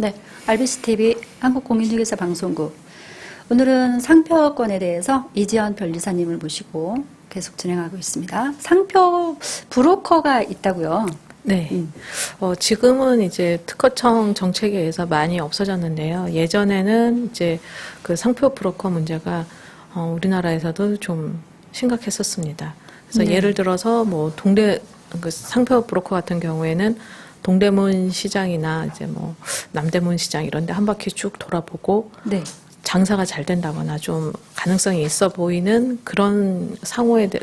네, RBC TV 한국공인중개사 방송국. 오늘은 상표권에 대해서 이지연 변리사님을 모시고 계속 진행하고 있습니다. 상표 브로커가 있다고요? 네. 지금은 이제 특허청 정책에 의해서 많이 없어졌는데요. 예전에는 이제 그 상표 브로커 문제가 우리나라에서도 좀 심각했었습니다. 그래서 네. 예를 들어서 뭐 그 상표 브로커 같은 경우에는 동대문 시장이나 이제 뭐 남대문 시장 이런 데 한 바퀴 쭉 돌아보고 네. 장사가 잘 된다거나 좀 가능성이 있어 보이는 그런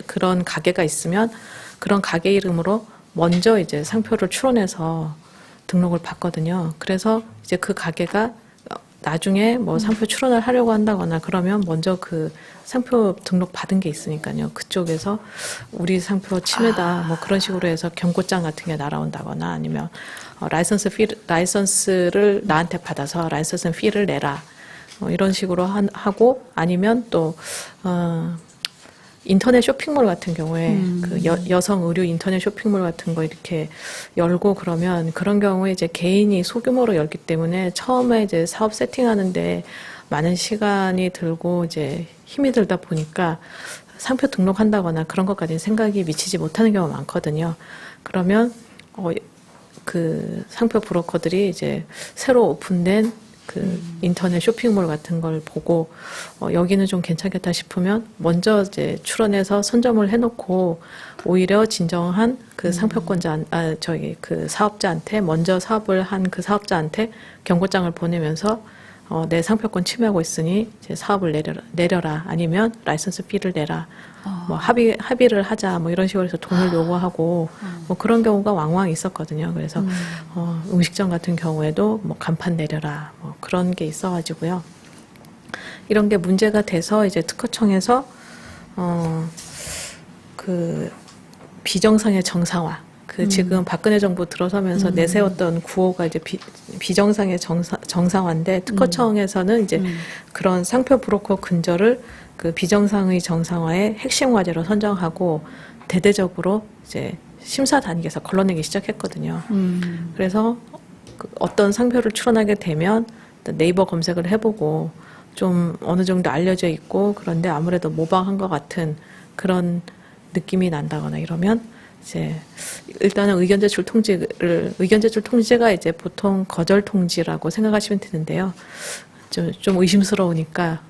그런 가게가 있으면 그런 가게 이름으로 먼저 이제 상표를 출원해서 등록을 받거든요. 그래서 이제 그 가게가 나중에 뭐 상표 출원을 하려고 한다거나 그러면 먼저 그 상표 등록 받은 게 있으니까요. 그쪽에서 우리 상표 침해다 뭐 그런 식으로 해서 경고장 같은 게 날아온다거나 아니면 라이선스를 나한테 받아서 라이선스 피를 내라. 이런 식으로 하고 아니면 또 인터넷 쇼핑몰 같은 경우에 그 여성 의류 인터넷 쇼핑몰 같은 거 이렇게 열고 그러면 그런 경우에 이제 개인이 소규모로 열기 때문에 처음에 이제 사업 세팅하는데 많은 시간이 들고 이제 힘이 들다 보니까 상표 등록한다거나 그런 것까지는 생각이 미치지 못하는 경우가 많거든요. 그러면 그 상표 브로커들이 이제 새로 오픈된 그 인터넷 쇼핑몰 같은 걸 보고 여기는 좀 괜찮겠다 싶으면 먼저 이제 출원해서 선점을 해놓고 오히려 진정한 그 상표권자 그 사업자한테 먼저 사업을 한 그 사업자한테 경고장을 보내면서 내 상표권 침해하고 있으니 이제 사업을 내려라 아니면 라이선스 피를 내라 뭐 합의를 하자 뭐 이런 식으로 해서 돈을 요구하고 뭐 그런 경우가 왕왕 있었거든요. 그래서 음식점 같은 경우에도 뭐 간판 내려라 뭐 그런 게 있어가지고요. 이런 게 문제가 돼서 이제 특허청에서 그 비정상의 정상화 지금 박근혜 정부 들어서면서 내세웠던 구호가 이제 비정상의 정상화인데 특허청에서는 이제 그런 상표 브로커 근절을 그 비정상의 정상화의 핵심 과제로 선정하고 대대적으로 이제 심사 단계에서 걸러내기 시작했거든요. 그래서 어떤 상표를 출원하게 되면 네이버 검색을 해보고 좀 어느 정도 알려져 있고 그런데 아무래도 모방한 것 같은 그런 느낌이 난다거나 이러면 이제 일단은 의견 제출 통지가 이제 보통 거절 통지라고 생각하시면 되는데요. 좀 의심스러우니까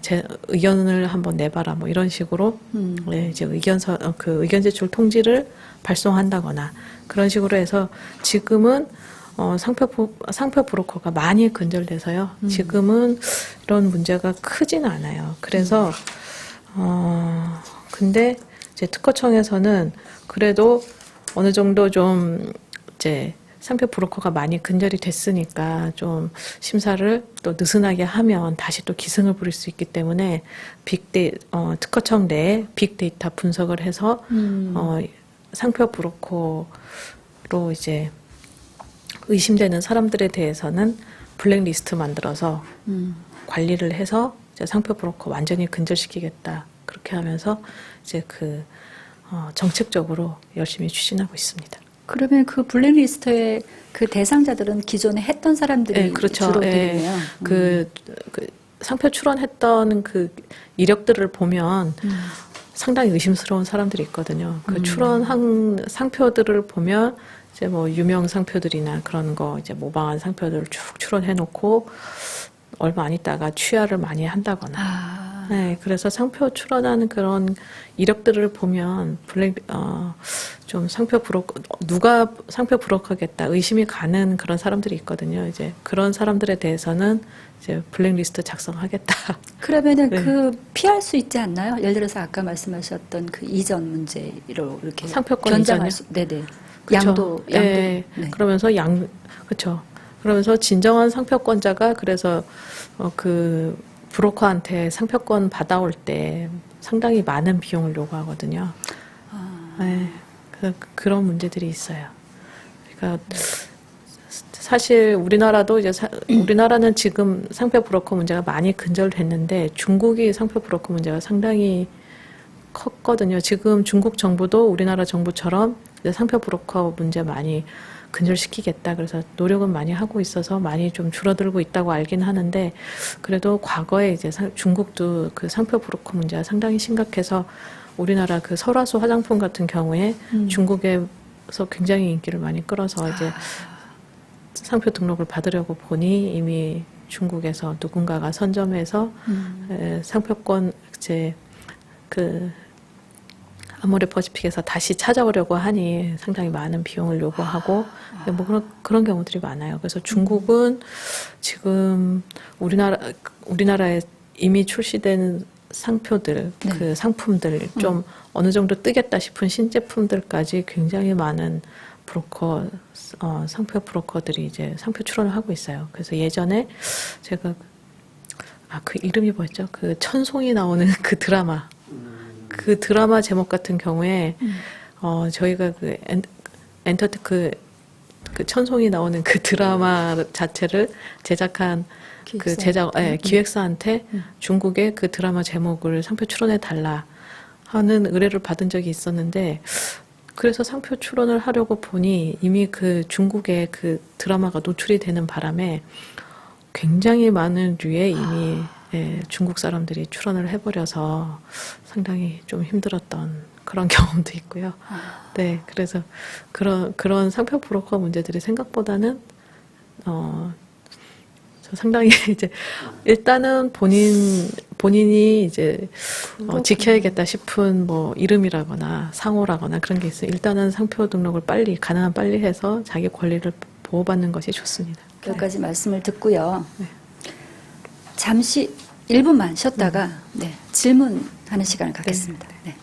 제 의견을 한번 내봐라 뭐 이런 식으로 네, 이제 그 의견 제출 통지를 발송한다거나 그런 식으로 해서 지금은 상표 브로커가 많이 근절돼서요. 지금은 이런 문제가 크지는 않아요. 그래서 근데 이제 특허청에서는 그래도 어느 정도 좀 이제 상표 브로커가 많이 근절이 됐으니까 좀 심사를 또 느슨하게 하면 다시 또 기승을 부릴 수 있기 때문에 특허청 내에 빅데이터 분석을 해서 상표 브로커로 이제 의심되는 사람들에 대해서는 블랙리스트 만들어서 관리를 해서 이제 상표 브로커 완전히 근절시키겠다. 그렇게 하면서 이제 정책적으로 열심히 추진하고 있습니다. 그러면 그 블랙리스트의 그 대상자들은 기존에 했던 사람들이 네, 그렇죠. 주로 되겠네요. 그 상표 출원했던 그 이력들을 보면 상당히 의심스러운 사람들이 있거든요. 그 출원한 상표들을 보면 이제 뭐 유명 상표들이나 그런 거 이제 모방한 상표들을 쭉 출원해놓고 얼마 안 있다가 취하를 많이 한다거나. 네, 그래서 상표 출원하는 그런 이력들을 보면 좀 누가 상표 브로커겠다 의심이 가는 그런 사람들이 있거든요. 이제 그런 사람들에 대해서는 이제 블랙리스트 작성하겠다. 그러면은 네. 그 피할 수 있지 않나요? 예를 들어서 아까 말씀하셨던 그 이전 문제로 이렇게 상표권 견장할 이전이요? 수, 네네. 그쵸. 양도. 네. 그러면서 그렇죠. 그러면서 진정한 상표권자가 그래서 그 브로커한테 상표권 받아올 때 상당히 많은 비용을 요구하거든요. 네, 그런 문제들이 있어요. 그러니까 사실 우리나라도 이제 우리나라는 지금 상표 브로커 문제가 많이 근절됐는데 중국이 상표 브로커 문제가 상당히 컸거든요. 지금 중국 정부도 우리나라 정부처럼 이제 상표 브로커 문제 많이 근절시키겠다. 그래서 노력은 많이 하고 있어서 많이 좀 줄어들고 있다고 알긴 하는데 그래도 과거에 이제 중국도 그 상표 브로커 문제가 상당히 심각해서 우리나라 그 설화수 화장품 같은 경우에 중국에서 굉장히 인기를 많이 끌어서 이제 상표 등록을 받으려고 보니 이미 중국에서 누군가가 선점해서 상표권 이제 그 아모레퍼시픽에서 다시 찾아오려고 하니 상당히 많은 비용을 요구하고 뭐 그런 경우들이 많아요. 그래서 중국은 지금 우리나라에 이미 출시된 상표들, 네. 그 상품들 좀 어느 정도 뜨겠다 싶은 신제품들까지 굉장히 많은 브로커, 상표 브로커들이 이제 상표 출원을 하고 있어요. 그래서 예전에 제가 그 이름이 뭐였죠? 그 천송이 나오는 그 드라마. 그 드라마 제목 같은 경우에 저희가 그 엔터테 그 천송이 나오는 그 드라마 자체를 제작한 그 기획사한테 중국의 그 드라마 제목을 상표 출원해 달라 하는 의뢰를 받은 적이 있었는데 그래서 상표 출원을 하려고 보니 이미 그 중국의 그 드라마가 노출이 되는 바람에 굉장히 많은 류의 이미 중국 사람들이 출원을 해버려서 상당히 좀 힘들었던 그런 경험도 있고요. 네, 그래서 그런 상표 브로커 문제들이 생각보다는 상당히 이제 일단은 본인이 이제 지켜야겠다 싶은 뭐 이름이라거나 상호라거나 그런 게 있어요. 일단은 상표 등록을 가능한 빨리 해서 자기 권리를 보호받는 것이 좋습니다. 여기까지 말씀을 듣고요. 네. 잠시 1분만 쉬었다가 질문하는 시간을 갖겠습니다. 네.